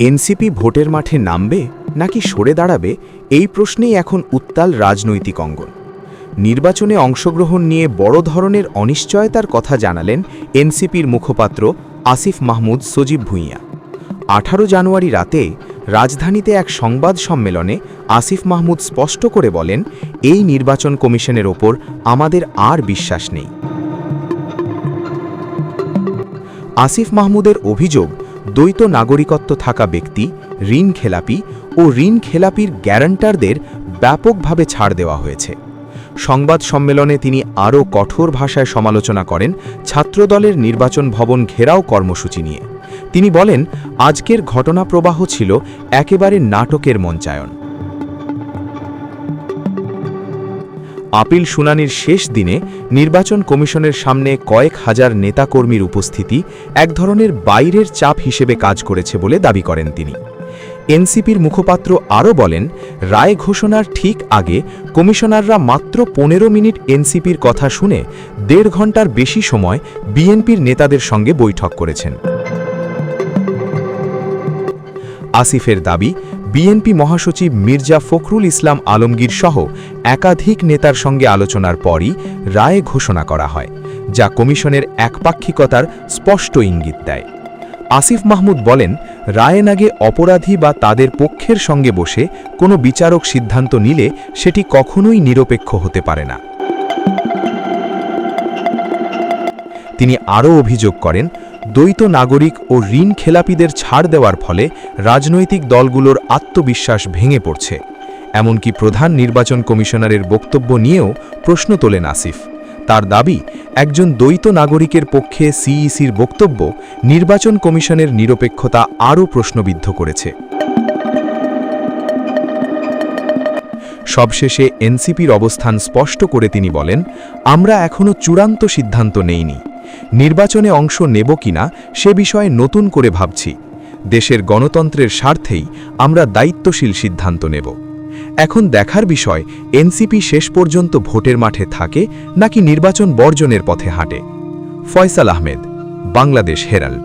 NCP ভোটের মাঠে নামবে নাকি সরে দাঁড়াবে, এই প্রশ্নেই এখন উত্তাল রাজনৈতিক অঙ্গন। নির্বাচনে অংশগ্রহণ নিয়ে বড় ধরনের অনিশ্চয়তার কথা জানালেন এনসিপির মুখপাত্র আসিফ মাহমুদ সজীব ভুঁইয়া। 18 জানুয়ারি রাতে রাজধানীতে এক সংবাদ সম্মেলনে আসিফ মাহমুদ স্পষ্ট করে বলেন, এই নির্বাচন কমিশনের ওপর আমাদের আর বিশ্বাস নেই। আসিফ মাহমুদের অভিযোগ, দ্বৈত নাগরিকত্ব থাকা ব্যক্তি, ঋণ খেলাপি ও ঋণ খেলাপির গ্যারান্টারদের ব্যাপকভাবে ছাড় দেওয়া হয়েছে। সংবাদ সম্মেলনে তিনি আরও কঠোর ভাষায় সমালোচনা করেন ছাত্রদলের নির্বাচন ভবন ঘেরাও কর্মসূচি নিয়ে। তিনি বলেন, আজকের ঘটনাপ্রবাহ ছিল একেবারে নাটকের মঞ্চায়ন। আপিল শুনানির শেষ দিনে নির্বাচন কমিশনের সামনে কয়েক হাজার নেতাকর্মীর উপস্থিতি এক ধরনের বাইরের চাপ হিসেবে কাজ করেছে বলে দাবি করেন তিনি। এনসিপির মুখপাত্র আরও বলেন, রায় ঘোষণার ঠিক আগে কমিশনাররা মাত্র 15 মিনিট এনসিপির কথা শুনে 1.5 ঘন্টার বেশি সময় বিএনপির নেতাদের সঙ্গে বৈঠক করেছেন। আসিফের দাবি, বিএনপি মহাসচিব মির্জা ফখরুল ইসলাম আলমগীর সহ একাধিক নেতার সঙ্গে আলোচনার পরই রায় ঘোষণা করা হয়, যা কমিশনের একপাক্ষিকতার স্পষ্ট ইঙ্গিত দেয়। আসিফ মাহমুদ বলেন, রায়ের আগে অপরাধী বা তাদের পক্ষের সঙ্গে বসে কোনো বিচারক সিদ্ধান্ত নিলে সেটি কখনোই নিরপেক্ষ হতে পারে না। তিনি আরও অভিযোগ করেন, দ্বৈত নাগরিক ও ঋণ খেলাপিদের ছাড় দেওয়ার ফলে রাজনৈতিক দলগুলোর আত্মবিশ্বাস ভেঙে পড়ছে। এমনকি প্রধান নির্বাচন কমিশনারের বক্তব্য নিয়েও প্রশ্ন তোলেন আসিফ। তার দাবি, একজন দ্বৈত নাগরিকের পক্ষে সিইসির বক্তব্য নির্বাচন কমিশনের নিরপেক্ষতা আরও প্রশ্নবিদ্ধ করেছে। সবশেষে এনসিপির অবস্থান স্পষ্ট করে তিনি বলেন, আমরা এখনও চূড়ান্ত সিদ্ধান্ত নেইনি। নির্বাচনে অংশ নেব কিনা সে বিষয়ে নতুন করে ভাবছি। দেশের গণতন্ত্রের স্বার্থেই আমরা দায়িত্বশীল সিদ্ধান্ত নেব। এখন দেখার বিষয়, এনসিপি শেষ পর্যন্ত ভোটের মাঠে থাকে নাকি নির্বাচন বর্জনের পথে হাঁটে। ফয়সাল আহমেদ, বাংলাদেশ হেরাল্ড।